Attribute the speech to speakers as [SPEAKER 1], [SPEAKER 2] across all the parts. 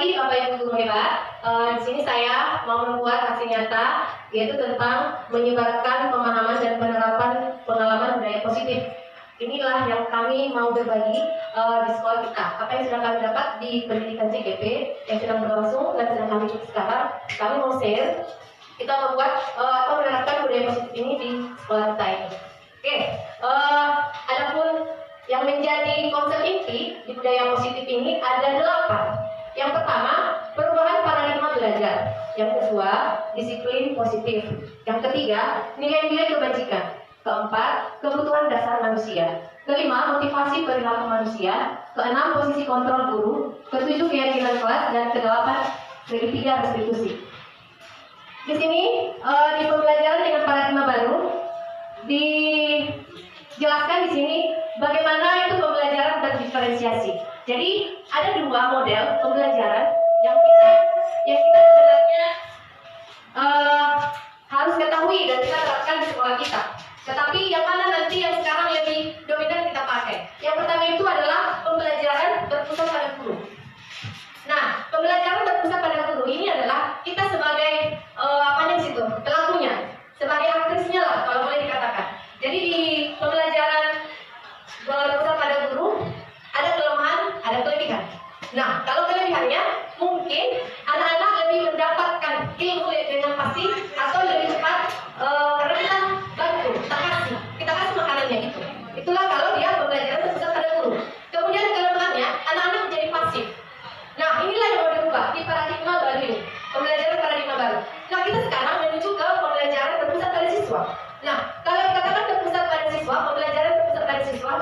[SPEAKER 1] pagi Bapak Ibu guru hebat. Di sini saya mau membuat aksi nyata, yaitu tentang menyebarkan pemahaman dan penerapan pengalaman budaya positif. Inilah yang kami mau berbagi di sekolah kita. Apa yang sudah kami dapat di pendidikan CGP yang sedang berlangsung dan sedang kami ikuti sekarang, kami mau share. Kita membuat atau menerapkan budaya positif ini di sekolah kita ini. Oke, adapun yang menjadi konsep inti di budaya positif ini ada 8. Yang pertama, perubahan paradigma belajar. Yang kedua, disiplin positif. Yang ketiga, nilai-nilai kebajikan. Keempat, kebutuhan dasar manusia. Kelima, motivasi perilaku manusia. Keenam, posisi kontrol guru. Ketujuh, keyakinan kelas. Dan kedelapan, segitiga restitusi. Di sini di pembelajaran dengan paradigma baru dijelaskan di sini bagaimana itu pembelajaran berdiferensiasi. Jadi ada 2 model pembelajaran yang kita sebenarnya harus ketahui dan kita terapkan di sekolah kita. Tetapi yang mana nanti yang sekarang lebih dominan kita pakai? Yang pertama itu adalah pembelajaran berpusat pada guru. Nah, pembelajaran berpusat pada guru ini adalah kita sebagai pelakunya, sebagai aktrisnya lah kalau boleh dikatakan. Jadi di pembelajaran berpusat pada guru ada kelemahan, ada kelebihan. Nah, kalau kelebihannya mungkin anak-anak lebih mendapatkan ilmu dengan pasti atau lebih cepat karena kita bantu, kita kasih makanannya itu. Itulah kalau dia pembelajaran berpusat pada guru. Kemudian kelemahannya anak-anak menjadi pasif. Nah, inilah yang mau dirubah di paradigma baru ini, pembelajaran paradigma baru. Nah, kita sekarang menuju ke pembelajaran berpusat pada siswa. Nah, kalau dikatakan berpusat pada siswa, pembelajaran berpusat pada siswa,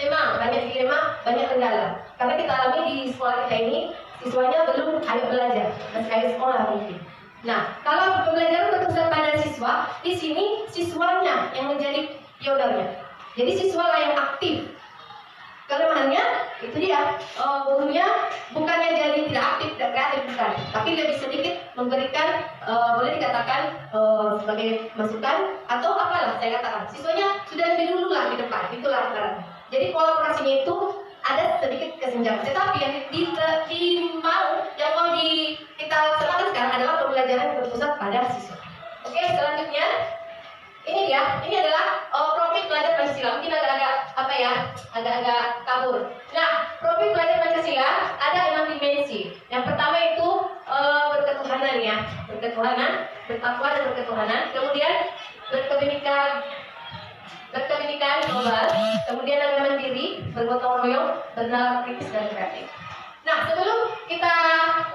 [SPEAKER 1] memang banyak dilema, banyak kendala. Karena kita alami di sekolah kita ini, siswanya belum ada belajar, masih kayak sekolah mungkin. Nah, kalau pembelajaran berpusat pada siswa, di sini siswanya yang menjadi pionernya. Jadi siswa yang aktif. Kelemahannya itu dia, gurunya bukannya jadi tidak aktif, tidak kreatif, bukan, tapi lebih sedikit memberikan boleh dikatakan sebagai masukan atau apalah saya katakan. Siswanya sudah lebih dulu lah di depan, itulah karena. Jadi kolaborasinya itu ada sedikit kesenjangan. Tetapi yang mau kita sematkan adalah pembelajaran berpusat pada siswa. Oke, selanjutnya ini adalah profil pelajar Pancasila. Mungkin agak kabur. Nah, profil pelajar Pancasila ada 6 dimensi. Yang pertama itu berketuhanan ya, berketuhanan, bertakwa dan berketuhanan. Kemudian berkebinekaan global. Kemudian ada mandiri, bergotong royong, bernalar kritis dan kreatif. Nah, sebelum kita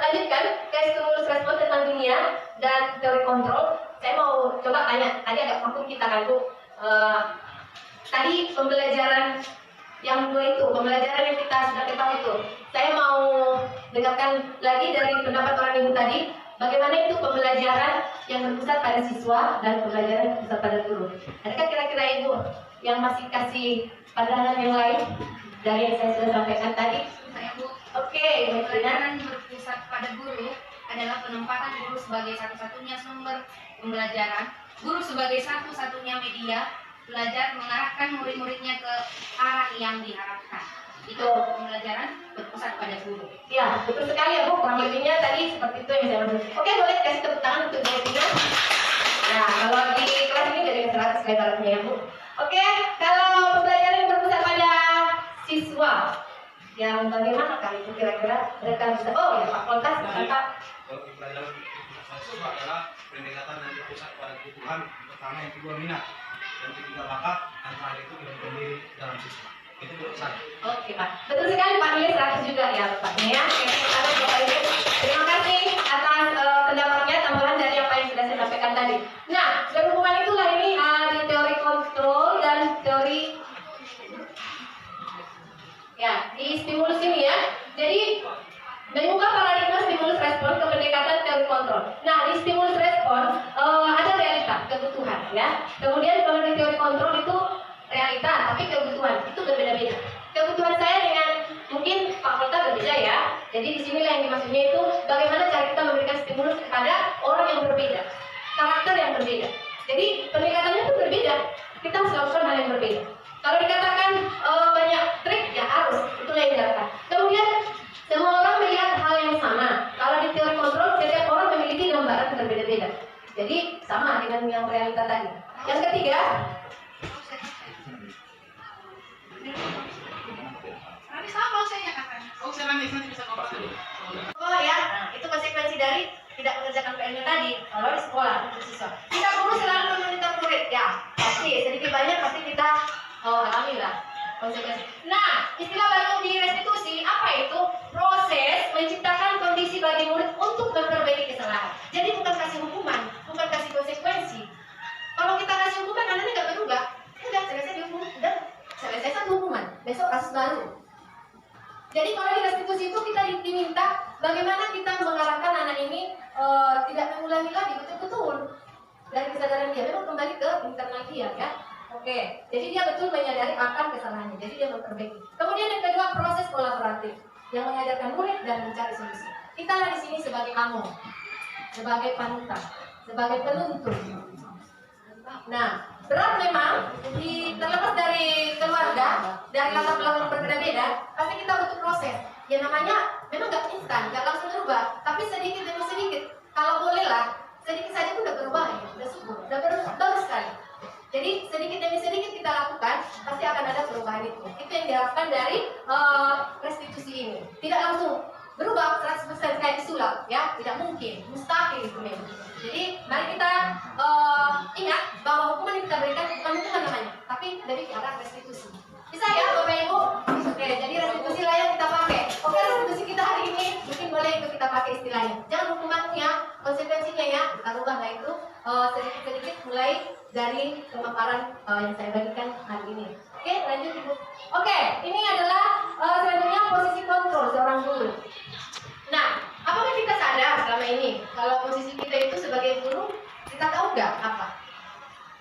[SPEAKER 1] lanjutkan ke stimulus respon tentang dunia dan teori kontrol, saya mau coba tanya, tadi agak vakum kita kan Bu. Tadi pembelajaran yang 2 itu, pembelajaran yang kita sudah ketahui itu, saya mau dengarkan lagi dari pendapat orang ibu tadi, bagaimana itu pembelajaran yang berpusat pada siswa dan pembelajaran yang berpusat pada guru. Adakah kira-kira ibu yang masih kasih pandangan yang lain dari yang saya sudah sampaikan tadi?
[SPEAKER 2] Saya Bu.
[SPEAKER 1] Oke,
[SPEAKER 2] pembelajaran berpusat pada guru adalah penempatan guru sebagai satu-satunya sumber pembelajaran, guru sebagai satu-satunya media belajar mengarahkan murid-muridnya ke arah yang diharapkan. Itu pembelajaran berpusat pada guru.
[SPEAKER 1] Ya, betul sekali ya Bu. Kurang lebihnya tadi seperti itu yang saya maksud. Oke, boleh kasih tepuk tangan untuk Tina. Nah, kalau di kelas ini jadi 100 lebarnya ya Bu. Oke, kalau pembelajaran yang berpusat pada siswa, yang bagaimana kali itu kira-kira mereka bisa? Oh ya Pak Poltas, Pak.
[SPEAKER 3] Kalau pembelajaran siswa adalah pendekatan yang berpusat pada kebutuhan, pertama yang kedua minat, yang ketiga bakat, dan terakhir itu nilai diri dalam siswa. Itu berpesan.
[SPEAKER 1] Oke Pak, betul sekali Pak, nilai 100 juga ya Bapaknya ya. Terima kasih atas pendapatnya, tambahan dari apa yang sudah saya sampaikan tadi. Nah, berhubungan itulah ini di teori kontrol dan teori ya di stimulus ini ya. Jadi mengubah paradigma stimulus respon ke pendekatan teori kontrol. Nah, di stimulus respon ada realita, kebutuhan ya. Kemudian kalau di teori kontrol itu realita, tapi kebutuhan itu berbeda-beda. Kebutuhan saya dengan mungkin Pak Volta berbeda ya. Jadi di sinilah yang dimaksudnya itu bagaimana cara kita memberikan stimulus kepada orang yang berbeda, karakter yang berbeda. Jadi pendekatannya itu berbeda. Kita harus lakukan hal yang berbeda. Kalau dikatakan banyak trik ya harus itulah yang dilakukan. Kemudian semua orang melihat hal yang sama. dengan yang realita tadi. Yang ketiga,
[SPEAKER 2] Nanti sama saya katakan. Oh, saya nanti bisa ngomong dulu.
[SPEAKER 1] oh ya, nah, itu konsekuensi dari tidak mengerjakan PR-nya tadi. Kalau di sekolah untuk siswa, kita guru selalu memonitor murid, ya pasti sedikit banyak pasti kita alami lah konsekuensi. Nah, istilah baru di restitusi apa itu? Proses menciptakan kondisi bagi murid untuk memperbaiki kesalahan. Jadi bukan kasih hukuman, bukan kasih konsekuensi. Kalau kita kasih hukuman, anaknya nggak berubah, udah selesai dihukum, udah selesai satu hukuman, besok kasus baru. Jadi kalau di restitusi itu kita diminta bagaimana kita mengarahkan anak ini tidak mengulangi lagi betul-betul dari kesadaran dia, memang kembali ke internal dia, ya. Oke, jadi dia betul menyadari akan kesalahannya, jadi dia memperbaiki. Kemudian yang kedua, proses kolaboratif yang mengajarkan murid dan mencari solusi. Kita di sini sebagai amo, sebagai panutan, sebagai penuntun. Nah, berat memang terlepas dari keluarga, dari latar belakang berbeda-beda, pasti kita butuh proses. Ya namanya memang nggak instan, nggak langsung berubah, tapi sedikit demi sedikit. Kalau boleh lah, sedikit saja pun udah berubah ya, udah subur, udah bagus sekali. Jadi sedikit demi sedikit kita lakukan, pasti akan ada perubahan itu. Itu yang diharapkan dari restitusi ini. Tidak langsung berubah 100% kayak disulap, ya, tidak mungkin, mustahil itu memang. Jadi mari kita ingat bahwa hukuman yang kita berikan bukan hukuman namanya, tapi dari arah restitusi. Bisa ya Bapak Ibu? Oke, jadi restitusi lah yang kita pakai. Oke, restitusi kita hari ini mungkin boleh itu kita pakai istilahnya. Jangan hukumannya, konsekuensinya ya, kita rubah lah itu sedikit-sedikit mulai dari pemaparan yang saya bagikan hari ini. Oke, lanjut Ibu. Oke, ini adalah selanjutnya posisi kontrol seorang guru. Nah, apakah kita sadar selama ini kalau posisi kita itu sebagai guru, kita tahu nggak apa?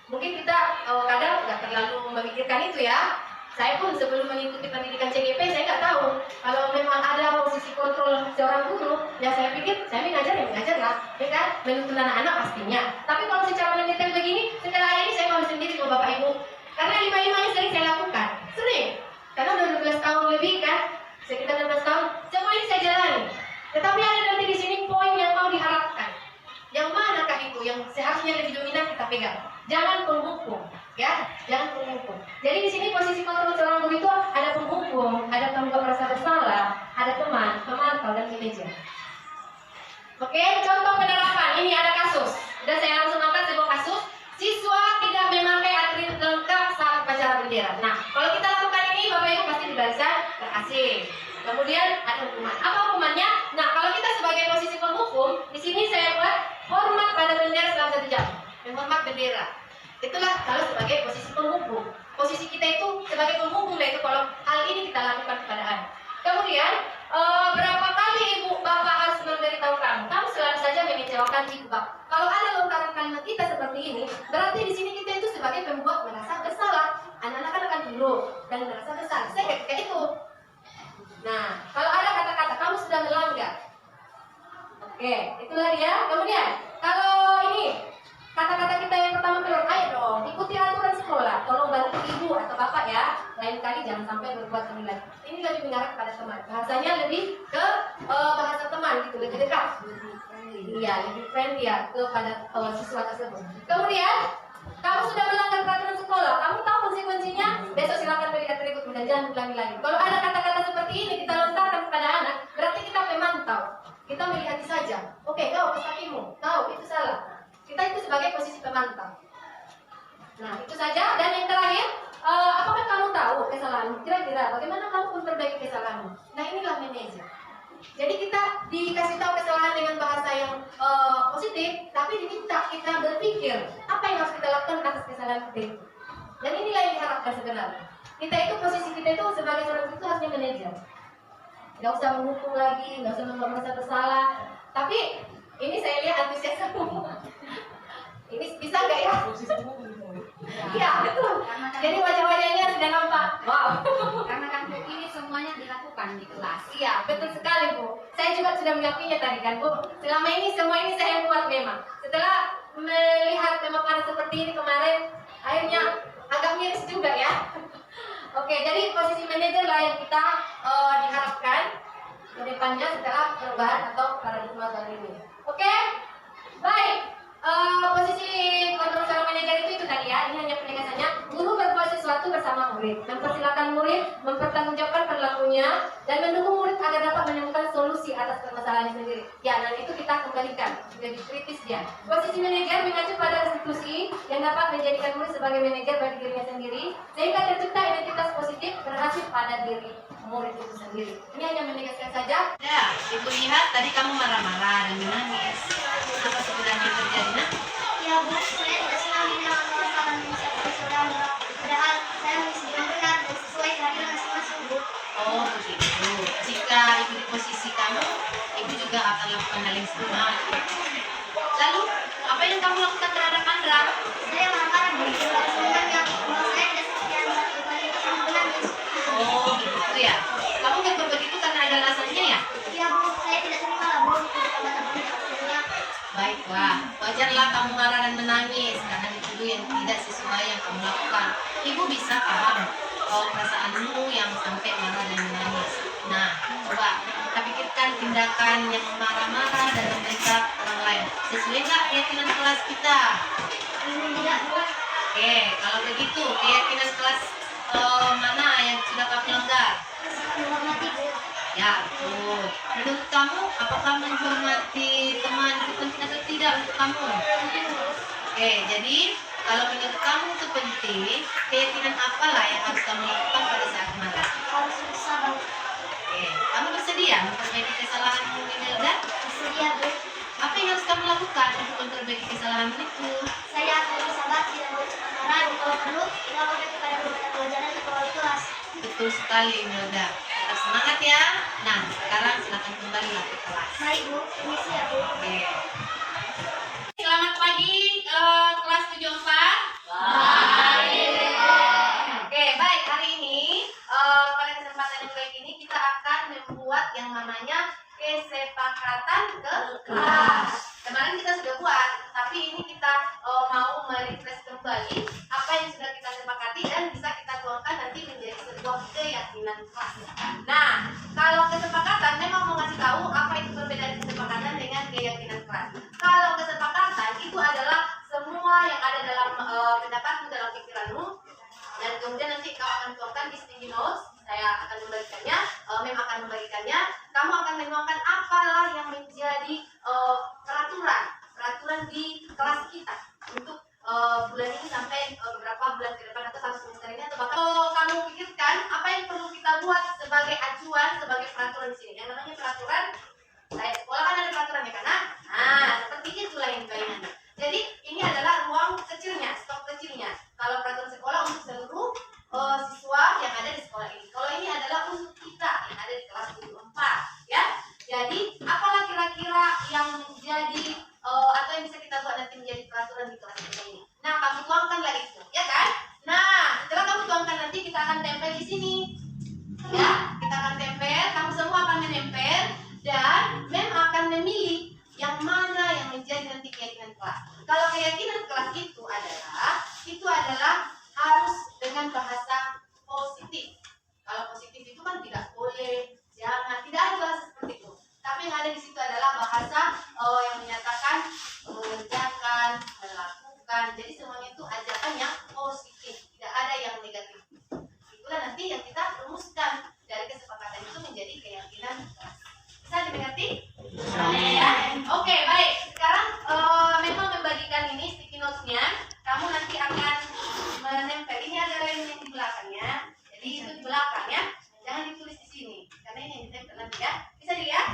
[SPEAKER 1] Mungkin kita kadang nggak terlalu memikirkan itu ya. Saya pun sebelum mengikuti pendidikan CGP, saya nggak tahu kalau memang ada posisi kontrol seorang guru. Ya saya pikir saya mengajar lah, ya kan, menuntun anak-anak pastinya. Tapi kalau secara mendetail begini, setelah hari ini saya mau sendiri ke Bapak Ibu, karena lima-limanya sering saya lakukan, sering. Karena udah 12 tahun lebih kan, sekitar 12 tahun, semua ini saya jalani. Tetapi ada nanti di sini poin yang mau diharapkan. Yang manakah itu yang seharusnya lebih dominan kita pegang? Jangan penghukum, ya, jangan penghukum. Jadi di sini posisi kontrol seorang guru itu ada penghukum, ada pembuat merasa bersalah, ada teman, pemantau dan manajer. Oke, contoh penerapan. Ini ada kasus. Udah saya langsung angkat sebuah kasus. Siswa tidak memakai atlet lengkap saat upacara bendera. Nah, kalau kita lakukan ini, Bapak Ibu pasti di barisan berhasil. Kemudian ada hukuman. Apa hukumannya? Nah, kalau kita sebagai posisi penghukum, di sini saya buat hormat pada bendera selama 1 jam. Menghormat bendera. Itulah kalau sebagai posisi penghukum. Posisi kita itu sebagai penghukum lah itu kalau hal ini kita lakukan kepada anak. Kemudian berapa kali ibu bapak harus memberitahu kamu selalu saja mengecewakan ibu bapak. Kalau ada lontaran kalimat kita seperti ini, berarti di sini kita itu sebagai pembuat merasa bersalah. Anak-anak akan dulu dan merasa bersalah. Saya kayak itu. Nah, kalau ada kata-kata kamu sudah melanggar, oke, itulah dia. Kemudian kalau ini kata-kata kita yang pertama bilang, ayo dong, ikuti aturan sekolah, tolong bantu ibu atau bapak ya, lain kali jangan sampai berbuat ini lagi. Ini lebih mengarah kepada teman, bahasanya lebih ke bahasa teman gitu, lebih dekat. Iya, lebih friendly ya kepada siswa tersebut. Kemudian kamu sudah melanggar peraturan sekolah, kamu tahu konsekuensinya, besok silakan beri atribut dan jangan ulangi lagi. Kalau ada kata-kata seperti ini kita lontarkan kepada anak, berarti kita memantau, kita melihat saja. Oke, kau kesakimu, tahu itu salah. Kita itu sebagai posisi pemantau. Nah, itu saja. Dan yang terakhir, apakah kamu tahu kesalahanmu? Kira-kira bagaimana kamu memperbaiki kesalahanmu? Nah, inilah manajer. Jadi kita dikasih tahu kesalahan dengan bahasa yang positif, tapi diminta kita berpikir apa yang harus kita lakukan atas kesalahan kita itu. Dan inilah yang diharapkan sebenarnya. Kita itu posisi kita itu sebagai seorang itu harusnya manajer. Nggak usah menghukum lagi, nggak usah merasa bersalah. Tapi ini saya lihat antusias semua. Ini bisa nggak ya? Iya, betul. Jadi wajah-wajahnya sudah nampak. Wow.
[SPEAKER 2] Karena kan Bu, ini semuanya dilakukan di kelas.
[SPEAKER 1] Iya, betul sekali Bu. Saya juga sudah mengakuinya tadi kan Bu. Selama ini semua ini saya buat memang. Setelah melihat pemaparan seperti ini kemarin, akhirnya agak miris juga ya. Oke, jadi posisi manajer lah yang kita diharapkan ke depannya setelah perubahan atau paradigma baru ini. Oke, baik. Posisi murid. Mempersilahkan murid mempertanggungjawabkan perilakunya dan mendukung murid agar dapat menemukan solusi atas permasalahan sendiri. Ya, dan itu kita kembalikan jadi kritis dia. Posisi manajer mengacu pada institusi yang dapat menjadikan murid sebagai manajer bagi dirinya sendiri, sehingga tercipta identitas positif berhasil pada diri murid itu sendiri. Ini hanya menegaskan saja.
[SPEAKER 2] Ya, Ibu lihat tadi kamu marah-marah dan menangis. Apa sebenarnya yang terjadi, nak?
[SPEAKER 4] Ya Bu, saya tidak senang dengan kesalahan saya saudara. Padahal saya mengisi yang benar dan sesuai keadilan masing-masing Bu.
[SPEAKER 2] Oh begitu. Jika ibu di posisi kamu, ibu juga akan lakukan hal yang sama. Lalu, apa yang kamu lakukan terhadap Andra?
[SPEAKER 4] Saya marah-marah Bu, sebenarnya bahwa saya tidak setia dan berbalik sama menangis.
[SPEAKER 2] Oh begitu ya. Kamu nggak begitu karena ada alasannya ya?
[SPEAKER 4] Ya Bu, saya tidak terima lah Bu, kata-kata hasilnya.
[SPEAKER 2] Baiklah, wajarlah kamu marah dan menangis karena dituduh yang tidak sesuai yang kamu lakukan. Ibu bisa paham perasaanmu yang sampai marah dan menangis. Nah, coba kita pikirkan tindakan yang marah-marah dan membentak orang lain. Sesuai nggak keyakinan kelas kita?
[SPEAKER 4] Tidak Bu.
[SPEAKER 2] Oke, kalau begitu keyakinan kelas mana yang sudah kamu langgar?
[SPEAKER 4] Menghormati Bu.
[SPEAKER 2] Ya, betul. Menurut kamu, apakah menghormati teman itu penting atau tidak untuk kamu? Oke, jadi kalau menurut kamu itu penting, keyakinan apalah yang harus kamu lakukan pada saat marah?
[SPEAKER 4] Harus bersabar.
[SPEAKER 2] Oke, kamu bersedia memperbaiki kesalahanmu, Imelda?
[SPEAKER 4] Bersedia Bu.
[SPEAKER 2] Apa yang harus kamu lakukan untuk memperbaiki kesalahanmu itu?
[SPEAKER 4] Saya akan bersabar, tidak boleh cepat marah, dan kalau perlu, melakukan kepada beberapa pelajaran di bawah kelas.
[SPEAKER 2] Betul sekali, Imelda. Tetap semangat ya. Nah, sekarang silakan kembali ke kelas.
[SPEAKER 4] Baik Bu, permisi ya Bu.
[SPEAKER 2] Oke. Selamat pagi, kelas 74. Oke, baik. Hari ini, pada kesempatan yang baik ini, kita akan membuat yang namanya kesepakatan ke kelas. Kemarin kita sudah buat, tapi ini kita mau merefresh kembali apa yang sudah kita sepakati dan bisa kita tuangkan nanti menjadi sebuah keyakinan kelas. Nah, kalau kesepakatan memang mau ngasih tahu apa itu perbedaan kesepakatan dengan keyakinan kelas. Kalau kesepakatan itu adalah semua yang ada dalam pendapatmu, dalam pikiranmu, dan kemudian nanti kamu akan tuangkan di sticky notes. Saya akan memberikannya, Mem akan memberikannya. Kamu akan menuangkan apalah yang menjadi peraturan di kelas kita untuk bulan ini sampai beberapa bulan ke depan atau satu semester ini atau bahkan kamu pikirkan apa yang perlu kita buat sebagai acuan, sebagai peraturan di sini. Yang namanya peraturan, saya sekolah kan ada peraturannya kan? Nah, seperti itulah yang kalian. Jadi ini adalah ruang kecilnya, stok kecilnya. Kalau peraturan sekolah untuk seluruh siswa yang ada di sekolah ini. Kalau ini adalah untuk kita yang ada di kelas 74, ya. Jadi apalah kira-kira yang menjadi atau yang bisa kita buat nanti menjadi peraturan di kelas kita ini. Nah, kamu tuangkanlah itu, ya kan? Nah, setelah kamu tuangkan nanti kita akan tempel di sini. Ya, kita akan tempel, kamu semua akan menempel dan Mem akan memilih yang mana yang menjadi nanti keyakinan kelas. Kalau keyakinan kelas itu adalah harus dengan bahasa positif. Kalau positif itu kan tidak boleh, jangan, tidak ada bahasa seperti itu. Tapi yang ada di situ adalah bahasa yang menyatakan mengerjakan, melakukan. Jadi semuanya itu ajakan yang positif, tidak ada yang negatif. Itulah nanti yang kita rumuskan dari kesepakatan itu menjadi keyakinan kelas. Bisa dimengerti? Ya. Oke, baik. Sekarang memang membagikan ini sticky notes-nya. Kamu nanti akan menempel. Ini adalah yang di belakangnya. Jadi itu di belakang ya. Jangan ditulis di sini karena ini yang ditempel nanti ya. Bisa dilihat?